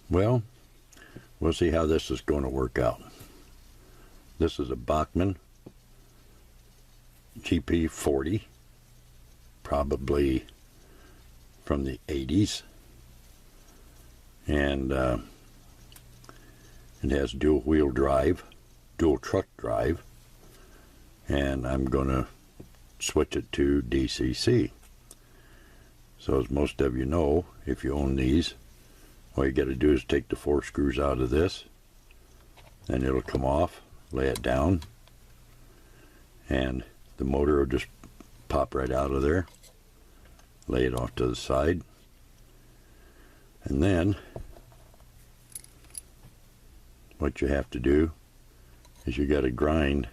Well, we'll see how this is going to work out. This is a Bachmann GP-40, probably from the 80s, and it has dual wheel drive, dual truck drive, and I'm going to switch it to DCC. So as most of you know, if you own these, all you got to do is take the 4 screws out of this, and it'll come off, lay it down, and the motor will just pop right out of there, lay it off to the side, and then what you have to do is you got to grind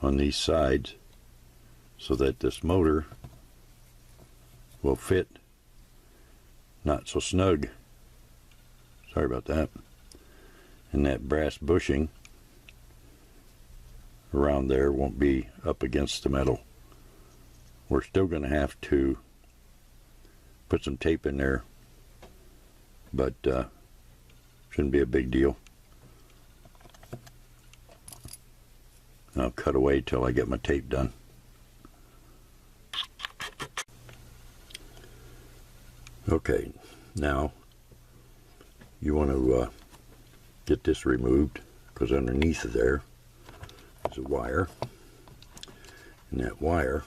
on these sides so that this motor will fit not so snug. Sorry about that. And that brass bushing around there won't be up against the metal. We're still going to have to put some tape in there, but shouldn't be a big deal. I'll cut away till I get my tape done. Okay, now you want to get this removed, because underneath there is a wire, and that wire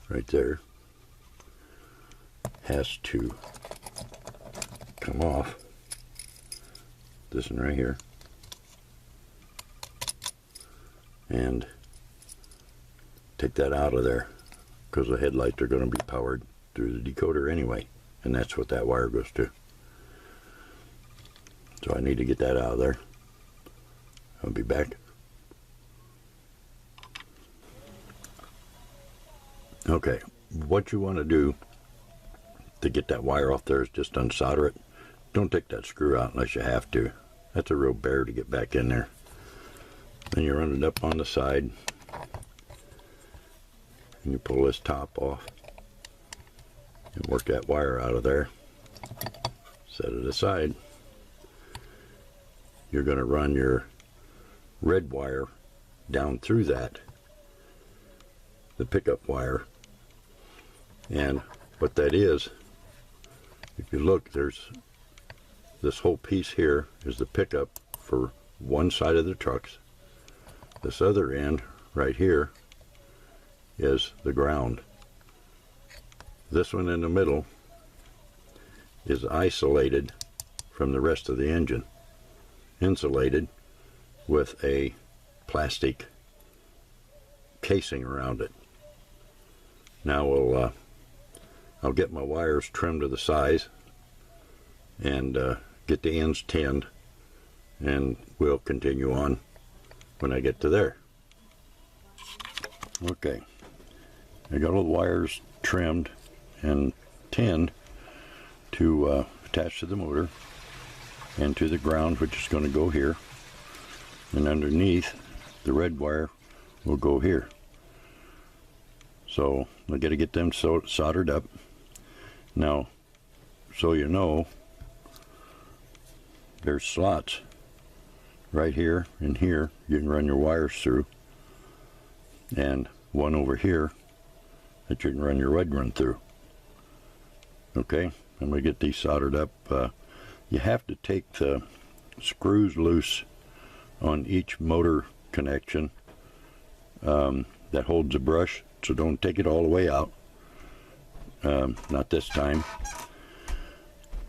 right there has to come off. This one right here, and take that out of there, because the headlights are going to be powered through the decoder anyway, and that's what that wire goes to. So I need to get that out of there. I'll be back. Okay, what you want to do to get that wire off there is just unsolder it. Don't take that screw out unless you have to. That's a real bear to get back in there. Then you run it up on the side, and you pull this top off and work that wire out of there. Set it aside. You're going to run your red wire down through that, the pickup wire. And what that is, if you look, there's this whole piece here is the pickup for one side of the trucks. This other end right here is the ground. This one in the middle is isolated from the rest of the engine, insulated with a plastic casing around it. Now I'll get my wires trimmed to the size and get the ends tinned, and we'll continue on when I get to there. Okay, I got all the wires trimmed and tinned to attach to the motor and to the ground, which is going to go here, and underneath the red wire will go here. So I got to get them soldered up. Now, so you know, there's slots right here and here you can run your wires through, and one over here that you can run your red run through. Okay, I'm going to get these soldered up. You have to take the screws loose on each motor connection that holds the brush, so don't take it all the way out. Not this time.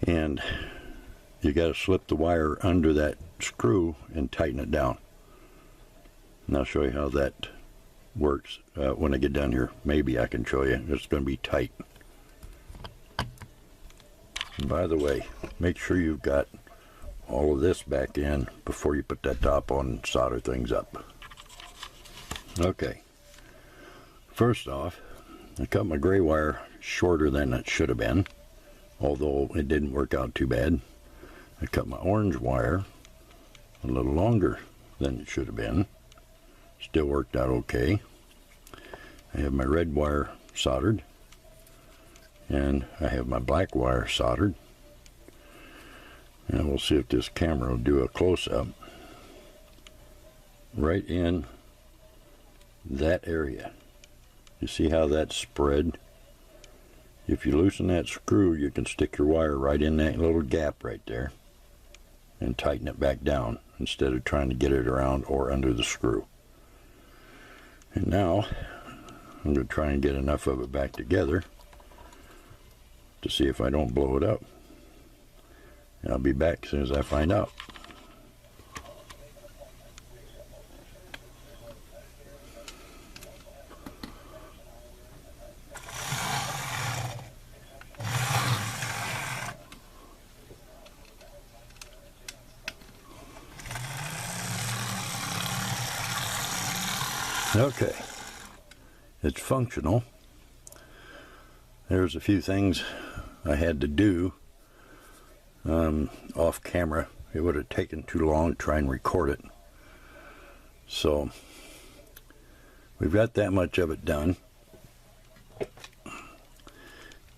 And you got to slip the wire under that screw and tighten it down. And I'll show you how that works when I get down here. Maybe I can show you. It's going to be tight. And by the way, make sure you've got all of this back in before you put that top on and solder things up. Okay. First off, I cut my gray wire shorter than it should have been, although it didn't work out too bad. I cut my orange wire a little longer than it should have been. Still worked out okay. I have my red wire soldered, And I have my black wire soldered. And we'll see if this camera will do a close-up. Right in that area. You see how that's spread? If you loosen that screw, you can stick your wire right in that little gap right there and tighten it back down instead of trying to get it around or under the screw. And now I'm going to try and get enough of it back together to see if I don't blow it up. And I'll be back as soon as I find out. Okay, it's functional. There's a few things I had to do off camera. It would have taken too long to try and record it. So we've got that much of it done.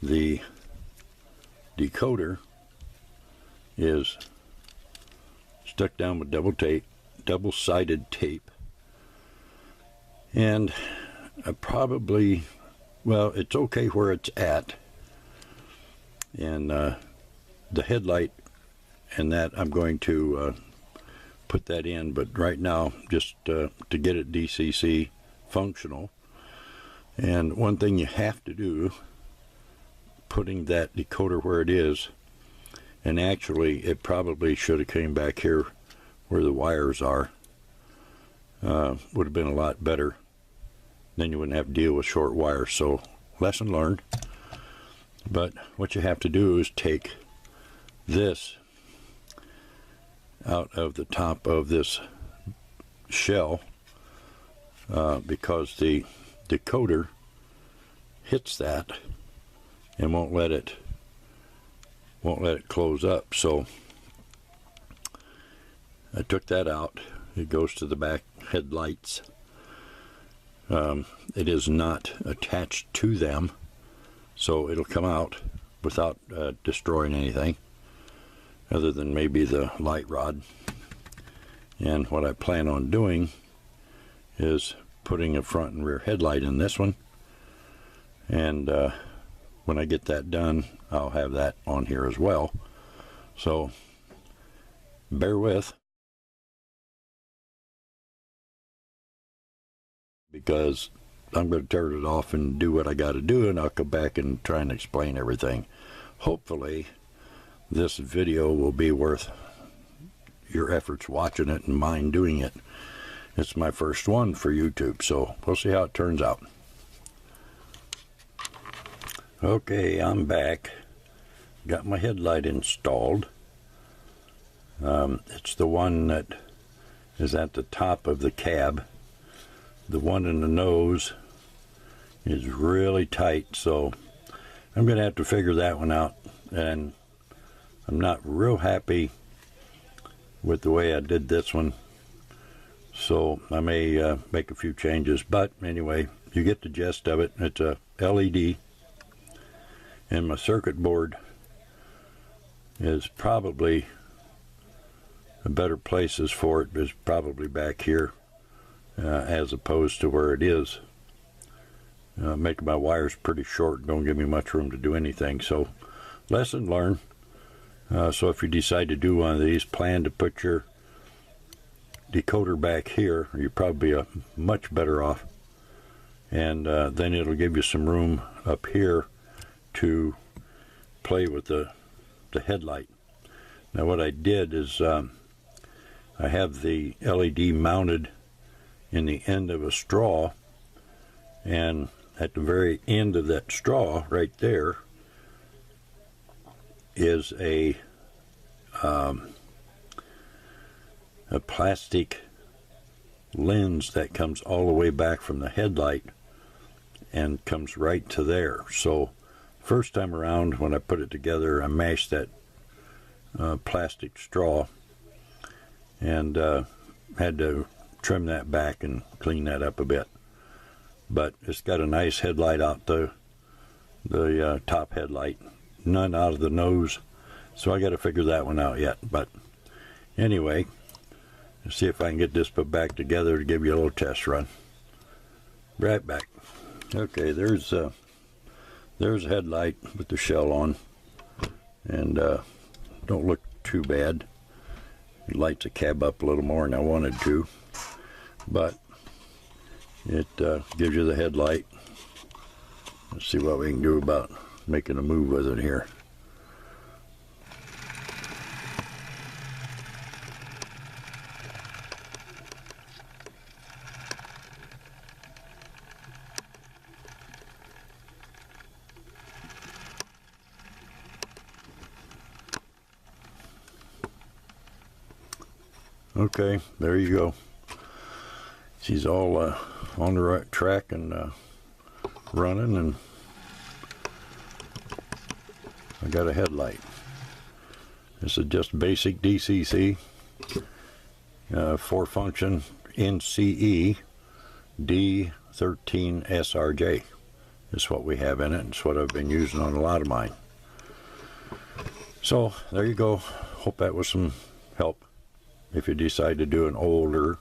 The decoder is stuck down with double-sided tape. And I probably, well, it's okay where it's at. And the headlight and that, I'm going to put that in. But right now, just to get it DCC functional. And one thing you have to do, putting that decoder where it is, and actually it probably should have came back here where the wires are, would have been a lot better. Then you wouldn't have to deal with short wires. So lesson learned. But what you have to do is take this out of the top of this shell because the decoder hits that and won't let it close up. So I took that out. It goes to the back headlights. It is not attached to them, so it'll come out without destroying anything other than maybe the light rod. And what I plan on doing is putting a front and rear headlight in this one, and when I get that done, I'll have that on here as well. So bear with, because I'm going to turn it off and do what I got to do, and I'll come back and try and explain everything. Hopefully this video will be worth your efforts watching it and mine doing it. It's my first one for YouTube, so we'll see how it turns out. Okay, I'm back. Got my headlight installed. It's the one that is at the top of the cab. The one in the nose is really tight, so I'm going to have to figure that one out. And I'm not real happy with the way I did this one, so I may make a few changes. But anyway, you get the gist of it. It's a LED, and my circuit board is probably a better places for it is probably back here. As opposed to where it is. Making my wires pretty short, don't give me much room to do anything. So lesson learned. So if you decide to do one of these, plan to put your decoder back here, or you're probably much better off. And then it'll give you some room up here to play with the headlight. Now what I did is I have the LED mounted in the end of a straw, and at the very end of that straw right there is a plastic lens that comes all the way back from the headlight and comes right to there. So first time around when I put it together, I mashed that plastic straw and had to trim that back and clean that up a bit. But it's got a nice headlight out the the top headlight, none out of the nose. So I got to figure that one out yet. But anyway, let's see if I can get this put back together to give you a little test run. Right back. Okay, there's a headlight with the shell on, and don't look too bad. It lights the cab up a little more than I wanted to, but it gives you the headlight. Let's see what we can do about making a move with it here. Okay, there you go. She's all on the right track and running, and I got a headlight. This is just basic DCC, 4-function NCE D13SRJ. Is what we have in it. It's what I've been using on a lot of mine. So there you go. Hope that was some help if you decide to do an older,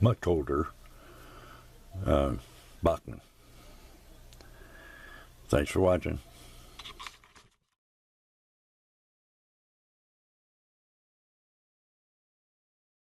much older Bachmann. Thanks for watching.